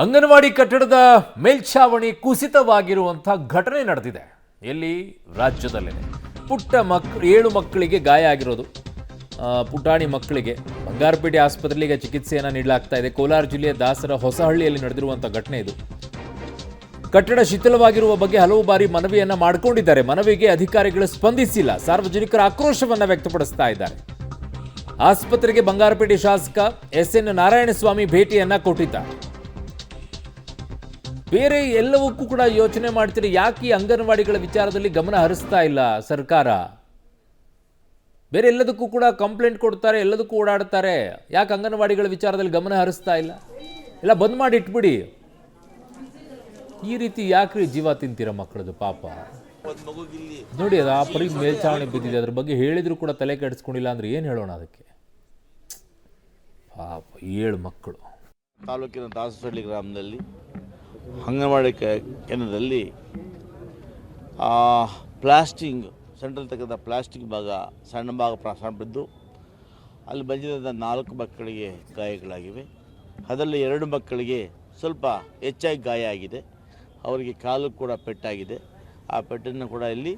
ಅಂಗನವಾಡಿ ಕಟ್ಟಡದ ಮೇಲ್ಛಾವಣಿ ಕುಸಿತವಾಗಿರುವಂಥ ಘಟನೆ ನಡೆದಿದೆ. ಎಲ್ಲಿ? ರಾಜ್ಯದಲ್ಲೇ. ಪುಟ್ಟ 7 ಮಕ್ಕಳಿಗೆ ಗಾಯ ಆಗಿರೋದು. ಪುಟಾಣಿ ಮಕ್ಕಳಿಗೆ ಬಂಗಾರಪೇಟೆ ಆಸ್ಪತ್ರೆಗೆ ಚಿಕಿತ್ಸೆಯನ್ನು ನೀಡಲಾಗ್ತಾ ಇದೆ. ಕೋಲಾರ ಜಿಲ್ಲೆಯ ದಾಸರ ಹೊಸಹಳ್ಳಿಯಲ್ಲಿ ನಡೆದಿರುವಂಥ ಘಟನೆ ಇದು. ಕಟ್ಟಡ ಶಿಥಿಲವಾಗಿರುವ ಬಗ್ಗೆ ಹಲವು ಬಾರಿ ಮನವಿಯನ್ನ ಮಾಡಿಕೊಂಡಿದ್ದಾರೆ. ಮನವಿಗೆ ಅಧಿಕಾರಿಗಳು ಸ್ಪಂದಿಸಿಲ್ಲ. ಸಾರ್ವಜನಿಕರ ಆಕ್ರೋಶವನ್ನ ವ್ಯಕ್ತಪಡಿಸ್ತಾ ಇದ್ದಾರೆ. ಆಸ್ಪತ್ರೆಗೆ ಬಂಗಾರಪೇಟೆ ಶಾಸಕ ಎಸ್.ಎನ್. ನಾರಾಯಣಸ್ವಾಮಿ ಭೇಟಿಯನ್ನ ಕೊಟ್ಟಿದ್ದಾರೆ. ಬೇರೆ ಎಲ್ಲವಕ್ಕೂ ಕೂಡ ಯೋಚನೆ ಮಾಡ್ತೀರಿ, ಯಾಕೆ ಈ ಅಂಗನವಾಡಿಗಳ ವಿಚಾರದಲ್ಲಿ ಗಮನ ಹರಿಸ್ತಾ ಇಲ್ಲ ಸರ್ಕಾರ? ಬೇರೆ ಎಲ್ಲದಕ್ಕೂ ಕೂಡ ಕಂಪ್ಲೇಂಟ್ ಕೊಡ್ತಾರೆ, ಎಲ್ಲದಕ್ಕೂ ಓಡಾಡ್ತಾರೆ, ಯಾಕೆ ಅಂಗನವಾಡಿಗಳ ವಿಚಾರದಲ್ಲಿ ಗಮನ ಹರಿಸ್ತಾ ಇಲ್ಲ? ಎಲ್ಲ ಬಂದ್ ಮಾಡಿ ಇಟ್ಬಿಡಿ. ಈ ರೀತಿ ಯಾಕ್ರಿ ಜೀವ ತಿಂತೀರ ಮಕ್ಕಳದು? ಪಾಪ ನೋಡಿ, ಅದು ಆ ಪರಿ ಮೇಲ್ಛಾವಣಿ ಬಿದ್ದಿದೆ. ಅದ್ರ ಬಗ್ಗೆ ಹೇಳಿದ್ರು ಕೂಡ ತಲೆ ಕೆಡಿಸ್ಕೊಂಡಿಲ್ಲ ಅಂದ್ರೆ ಏನು ಹೇಳೋಣ ಅದಕ್ಕೆ? ಪಾಪ 7 ಮಕ್ಕಳು. ತಾಲೂಕಿನ ದಾಸರಹಳ್ಳಿ ಗ್ರಾಮದಲ್ಲಿ ಅಂಗನವಾಡಿ ಕೇಂದ್ರದಲ್ಲಿ ಪ್ಲಾಸ್ಟಿಂಗ್ ಸೆಂಟ್ರಲ್ ತೆಗೆದ ಪ್ಲಾಸ್ಟಿಕ್ ಭಾಗ ಸಣ್ಣ ಭಾಗ ಬಿದ್ದು ಅಲ್ಲಿ ಬಂದಿದ್ದ 4 ಮಕ್ಕಳಿಗೆ ಗಾಯಗಳಾಗಿವೆ. ಅದರಲ್ಲಿ 2 ಮಕ್ಕಳಿಗೆ ಸ್ವಲ್ಪ ಹೆಚ್ಚಾಗಿ ಗಾಯ ಆಗಿದೆ. ಅವರಿಗೆ ಕಾಲು ಕೂಡ ಪೆಟ್ಟಾಗಿದೆ. ಆ ಪೆಟ್ಟನ್ನು ಕೂಡ ಇಲ್ಲಿ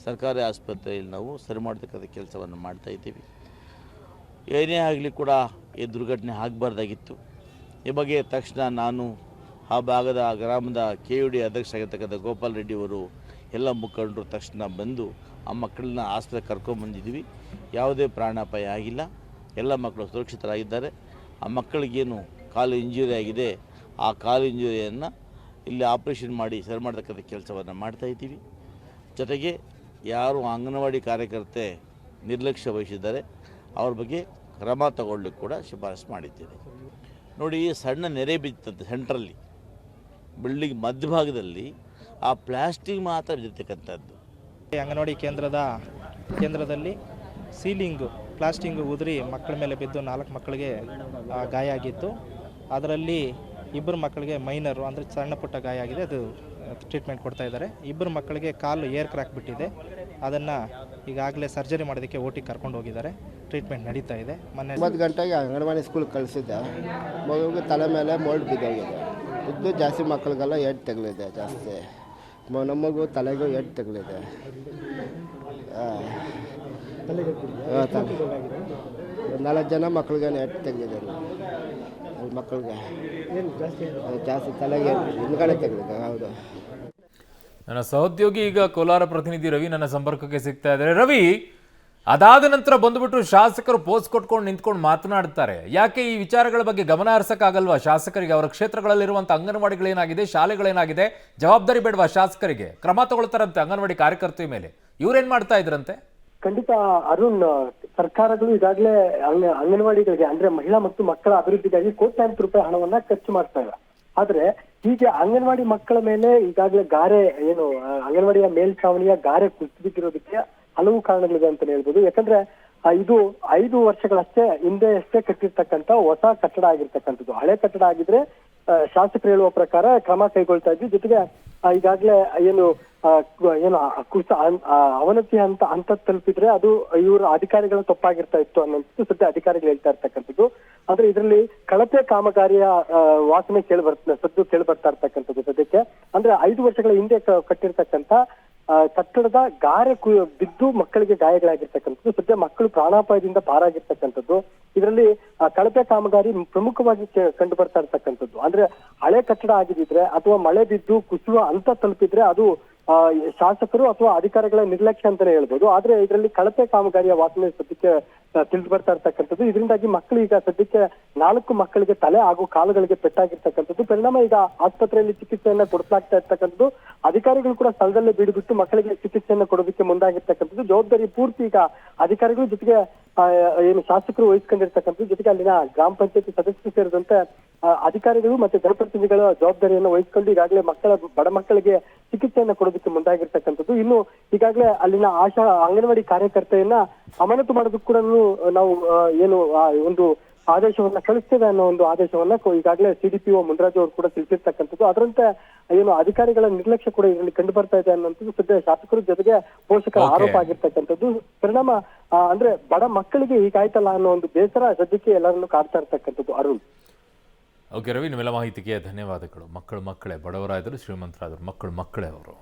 ಸರ್ಕಾರಿ ಆಸ್ಪತ್ರೆಯಲ್ಲಿ ನಾವು ಸರಿ ಮಾಡತಕ್ಕಂಥ ಕೆಲಸವನ್ನು ಮಾಡ್ತಾಯಿದ್ದೀವಿ. ಏನೇ ಆಗಲಿ ಕೂಡ ಈ ದುರ್ಘಟನೆ ಆಗಬಾರ್ದಾಗಿತ್ತು. ಈ ಬಗ್ಗೆ ತಕ್ಷಣ ನಾನು ಆ ಭಾಗದ ಗ್ರಾಮದ KUD ಅಧ್ಯಕ್ಷರಾಗಿರ್ತಕ್ಕಂಥ ಗೋಪಾಲ್ ರೆಡ್ಡಿ ಅವರು ಎಲ್ಲ ಮುಖಂಡರು ತಕ್ಷಣ ಬಂದು ಆ ಮಕ್ಕಳನ್ನ ಆಸ್ಪತ್ರೆಗೆ ಕರ್ಕೊಂಡ್ಬಂದಿದ್ದೀವಿ. ಯಾವುದೇ ಪ್ರಾಣಾಪಾಯ ಆಗಿಲ್ಲ. ಎಲ್ಲ ಮಕ್ಕಳು ಸುರಕ್ಷಿತರಾಗಿದ್ದಾರೆ. ಆ ಮಕ್ಕಳಿಗೇನು ಕಾಲು ಇಂಜುರಿ ಆಗಿದೆ, ಆ ಕಾಲು ಇಂಜುರಿಯನ್ನು ಇಲ್ಲಿ ಆಪರೇಷನ್ ಮಾಡಿ ಸರಿ ಮಾಡತಕ್ಕಂಥ ಕೆಲಸವನ್ನು ಮಾಡ್ತಾಯಿದ್ದೀವಿ. ಜೊತೆಗೆ ಯಾರು ಅಂಗನವಾಡಿ ಕಾರ್ಯಕರ್ತೆ ನಿರ್ಲಕ್ಷ್ಯ ವಹಿಸಿದ್ದಾರೆ ಅವ್ರ ಬಗ್ಗೆ ಕ್ರಮ ತಗೊಳ್ಳಿಕ್ಕೆ ಕೂಡ ಶಿಫಾರಸು ಮಾಡಿದ್ದೇನೆ. ನೋಡಿ, ಸಣ್ಣ ನೆರೆ ಬಿತ್ತಂತೆ ಸೆಂಟ್ರಲ್ಲಿ ಬಿಲ್ಡಿಂಗ್ ಮಧ್ಯಭಾಗದಲ್ಲಿ ಆ ಪ್ಲಾಸ್ಟಿಕ್ ಮಾತ್ರ ಬಿದ್ದಿರ್ತಕ್ಕಂಥದ್ದು. ಅಂಗನವಾಡಿ ಕೇಂದ್ರದಲ್ಲಿ ಸೀಲಿಂಗು ಪ್ಲಾಸ್ಟಿಂಗು ಉದುರಿ ಮಕ್ಕಳ ಮೇಲೆ ಬಿದ್ದು 4 ಮಕ್ಕಳಿಗೆ ಗಾಯ ಆಗಿತ್ತು. ಅದರಲ್ಲಿ 2 ಮಕ್ಕಳಿಗೆ ಮೈನರು ಅಂದರೆ ಸಣ್ಣ ಪುಟ್ಟ ಗಾಯ ಆಗಿದೆ. ಅದು ಟ್ರೀಟ್ಮೆಂಟ್ ಕೊಡ್ತಾ ಇದ್ದಾರೆ. 2 ಮಕ್ಕಳಿಗೆ ಕಾಲು ಏರ್ ಕ್ರ್ಯಾಕ್ ಬಿಟ್ಟಿದೆ. ಅದನ್ನು ಈಗಾಗಲೇ ಸರ್ಜರಿ ಮಾಡೋದಕ್ಕೆ OT ಕರ್ಕೊಂಡು ಹೋಗಿದ್ದಾರೆ. ಟ್ರೀಟ್ಮೆಂಟ್ ನಡೀತಾ ಇದೆ. ಮೊನ್ನೆ 9 ಗಂಟೆಗೆ ಅಂಗನವಾಡಿ ಸ್ಕೂಲ್ ಕಳಿಸಿದ್ದೆ. ಮಗುವಿಗೆ ತಲೆ ಮೇಲೆ ಮೋಲ್ಡ್ ಬಿದ್ದೋಗಿದೆ. ಇದ್ದು ಜಾಸ್ತಿ ಮಕ್ಕಳಿಗೆಲ್ಲ ಏಟು ತಗಲಿದೆ. ಜಾಸ್ತಿ ನಮಗೂ ತಲೆಗೂ ಏಟು ತಗಲಿದೆ. 4 ಜನ ಮಕ್ಕಳಿಗೆ ಏಟು ತೆಗೆದಿದೆ. ಮಕ್ಕಳಿಗೆ ಜಾಸ್ತಿ ತಲೆಗೆ ಹಿಂದ್ಗಡೆ ತೆಗೆದಿದೆ. ಹೌದು. ನನ್ನ ಸಹೋದ್ಯೋಗಿ ಈಗ ಕೋಲಾರ ಪ್ರತಿನಿಧಿ ರವಿ ನನ್ನ ಸಂಪರ್ಕಕ್ಕೆ ಸಿಗ್ತಾ ಇದ್ದಾರೆ. ರವಿ, ಅದಾದ ನಂತರ ಬಂದುಬಿಟ್ಟು ಶಾಸಕರು ಪೋಸ್ಟ್ ಕೊಟ್ಕೊಂಡು ನಿಂತ್ಕೊಂಡು ಮಾತನಾಡ್ತಾರೆ. ಯಾಕೆ ಈ ವಿಚಾರಗಳ ಬಗ್ಗೆ ಗಮನ ಹರಿಸಕ್ಕಾಗಲ್ವಾ ಶಾಸಕರಿಗೆ? ಅವರ ಕ್ಷೇತ್ರಗಳಲ್ಲಿರುವಂಥ ಅಂಗನವಾಡಿಗಳೇನಾಗಿದೆ, ಶಾಲೆಗಳೇನಾಗಿದೆ, ಜವಾಬ್ದಾರಿ ಬೇಡವಾ ಶಾಸಕರಿಗೆ? ಕ್ರಮ ತಗೊಳ್ತಾರಂತೆ ಅಂಗನವಾಡಿ ಕಾರ್ಯಕರ್ತೆಯ ಮೇಲೆ. ಇವ್ರೇನ್ ಮಾಡ್ತಾ ಇದ್ರಂತೆ? ಖಂಡಿತ ಅರುಣ್, ಸರ್ಕಾರಗಳು ಈಗಾಗಲೇ ಅಂಗನವಾಡಿಗಳಿಗೆ ಅಂದ್ರೆ ಮಹಿಳಾ ಮತ್ತು ಮಕ್ಕಳ ಅಭಿವೃದ್ಧಿಗಾಗಿ ಕೋಟ್ಯಾಂತರ ರೂಪಾಯಿ ಹಣವನ್ನ ಖರ್ಚು ಮಾಡ್ತಾ ಇವೆ. ಆದ್ರೆ ಹೀಗೆ ಅಂಗನವಾಡಿ ಮಕ್ಕಳ ಮೇಲೆ ಈಗಾಗಲೇ ಗಾರೆ ಅಂಗನವಾಡಿಯ ಮೇಲ್ಛಾವಣಿಯ ಗಾರೆ ಕುಸಿದಿರೋದಕ್ಕೆ ಹಲವು ಕಾರಣಗಳಿದೆ ಅಂತ ಹೇಳ್ಬೋದು. ಯಾಕಂದ್ರೆ ಇದು 5 ವರ್ಷಗಳಷ್ಟೇ ಹಿಂದೆ ಕಟ್ಟಿರ್ತಕ್ಕಂಥ ಹೊಸ ಕಟ್ಟಡ ಆಗಿರ್ತಕ್ಕಂಥದ್ದು. ಹಳೆ ಕಟ್ಟಡ ಆಗಿದ್ರೆ ಶಾಸಕರು ಹೇಳುವ ಪ್ರಕಾರ ಕ್ರಮ ಕೈಗೊಳ್ತಾ ಇದ್ವಿ. ಜೊತೆಗೆ ಈಗಾಗಲೇ ಅವನತಿ ಹಂತ ತಲುಪಿದ್ರೆ ಅದು ಇವರು ಅಧಿಕಾರಿಗಳ ತಪ್ಪಾಗಿರ್ತಾ ಇತ್ತು ಅನ್ನೋದು ಸದ್ಯ ಅಧಿಕಾರಿಗಳು ಹೇಳ್ತಾ ಇರ್ತಕ್ಕಂಥದ್ದು. ಆದ್ರೆ ಇದರಲ್ಲಿ ಕಳಪೆ ಕಾಮಗಾರಿಯ ವಾಸನೆ ಸದ್ದು ಕೇಳಿ ಬರ್ತಾ ಇರ್ತಕ್ಕಂಥದ್ದು ಸದ್ಯಕ್ಕೆ. ಅಂದ್ರೆ 5 ವರ್ಷಗಳ ಹಿಂದೆ ಕಟ್ಟಿರ್ತಕ್ಕಂಥ ಕಟ್ಟಡದ ಗಾರೆ ಬಿದ್ದು ಮಕ್ಕಳಿಗೆ ಗಾಯಗಳಾಗಿರ್ತಕ್ಕಂಥದ್ದು. ಸದ್ಯ ಮಕ್ಕಳು ಪ್ರಾಣಾಪಾಯದಿಂದ ಪಾರಾಗಿರ್ತಕ್ಕಂಥದ್ದು. ಇದರಲ್ಲಿ ಕಳಪೆ ಕಾಮಗಾರಿ ಪ್ರಮುಖವಾಗಿ ಕಂಡು ಬರ್ತಾ ಇರ್ತಕ್ಕಂಥದ್ದು. ಅಂದ್ರೆ ಹಳೆ ಕಟ್ಟಡ ಆಗಿದ್ರೆ ಅಥವಾ ಮಳೆ ಬಿದ್ದು ಕುಸಿಯುವ ಹಂತ ತಲುಪಿದ್ರೆ ಅದು ಶಾಸಕರು ಅಥವಾ ಅಧಿಕಾರಿಗಳ ನಿರ್ಲಕ್ಷ್ಯ ಅಂತಾನೆ ಹೇಳ್ಬೋದು. ಆದ್ರೆ ಇದರಲ್ಲಿ ಕಳಪೆ ಕಾಮಗಾರಿಯ ವಾಸನೆ ಸದ್ಯಕ್ಕೆ ತಿಳಿದು ಬರ್ತಾ ಇರ್ತಕ್ಕಂಥದ್ದು. ಇದರಿಂದಾಗಿ ಮಕ್ಕಳು ಈಗ ಸದ್ಯಕ್ಕೆ 4 ಮಕ್ಕಳಿಗೆ ತಲೆ ಹಾಗೂ ಕಾಲುಗಳಿಗೆ ಪೆಟ್ಟಾಗಿರ್ತಕ್ಕಂಥದ್ದು. ಪರಿಣಾಮ ಈಗ ಆಸ್ಪತ್ರೆಯಲ್ಲಿ ಚಿಕಿತ್ಸೆಯನ್ನ ಕೊಡಿಸಲಾಗ್ತಾ ಇರ್ತಕ್ಕಂಥದ್ದು. ಅಧಿಕಾರಿಗಳು ಕೂಡ ಸ್ಥಳದಲ್ಲೇ ಬಿಟ್ಟು ಮಕ್ಕಳಿಗೆ ಚಿಕಿತ್ಸೆಯನ್ನು ಕೊಡೋದಕ್ಕೆ ಮುಂದಾಗಿರ್ತಕ್ಕಂಥದ್ದು. ಜವಾಬ್ದಾರಿ ಪೂರ್ತಿ ಈಗ ಅಧಿಕಾರಿಗಳು ಜೊತೆಗೆ ಶಾಸಕರು ವಹಿಸ್ಕೊಂಡಿರ್ತಕ್ಕಂಥದ್ದು. ಜೊತೆಗೆ ಅಲ್ಲಿನ ಗ್ರಾಮ ಪಂಚಾಯತಿ ಸದಸ್ಯರು ಸೇರಿದಂತೆ ಅಧಿಕಾರಿಗಳು ಮತ್ತೆ ಜನಪ್ರತಿನಿಧಿಗಳ ಜವಾಬ್ದಾರಿಯನ್ನು ವಹಿಸಿಕೊಂಡು ಈಗಾಗಲೇ ಬಡ ಮಕ್ಕಳಿಗೆ ಚಿಕಿತ್ಸೆಯನ್ನು ಕೊಡೋದಕ್ಕೆ ಮುಂದಾಗಿರ್ತಕ್ಕಂಥದ್ದು. ಇನ್ನು ಈಗಾಗಲೇ ಅಲ್ಲಿನ ಅಂಗನವಾಡಿ ಕಾರ್ಯಕರ್ತೆಯನ್ನ ಅಮಾನತು ಮಾಡೋದಕ್ಕೂ ಕೂಡ ನಾವು ಒಂದು ಆದೇಶವನ್ನ ಕಳಿಸ್ತೇವೆ ಅನ್ನೋ ಒಂದು ಆದೇಶವನ್ನ ಈಗಾಗಲೇ CDPO ಮುನ್ರಾಜು ಅವರು ಕೂಡ ತಿಳಿಸಿರ್ತಕ್ಕಂಥದ್ದು. ಅದರಂತೆ ಅಧಿಕಾರಿಗಳ ನಿರ್ಲಕ್ಷ್ಯ ಕೂಡ ಇದರಲ್ಲಿ ಕಂಡು ಬರ್ತಾ ಇದೆ ಅನ್ನೋದು ಸದ್ಯ ಶಾಸಕರ ಜೊತೆಗೆ ಪೋಷಕರ ಆರೋಪ ಆಗಿರ್ತಕ್ಕಂಥದ್ದು. ಪರಿಣಾಮ ಅಂದ್ರೆ ಬಡ ಮಕ್ಕಳಿಗೆ ಹೀಗಾಯ್ತಲ್ಲ ಅನ್ನೋ ಒಂದು ಬೇಸರ ಸದ್ಯಕ್ಕೆ ಎಲ್ಲರನ್ನು ಕಾಡ್ತಾ ಇರ್ತಕ್ಕಂಥದ್ದು. ಅರುಣ್, ಓಕೆ ರವಿ, ನಿಮ್ಮೆಲ್ಲ ಮಾಹಿತಿಗೆ ಧನ್ಯವಾದಗಳು. ಮಕ್ಕಳೇ ಬಡವರಾದರು ಶ್ರೀಮಂತರಾದರು, ಮಕ್ಕಳೇ ಅವರು.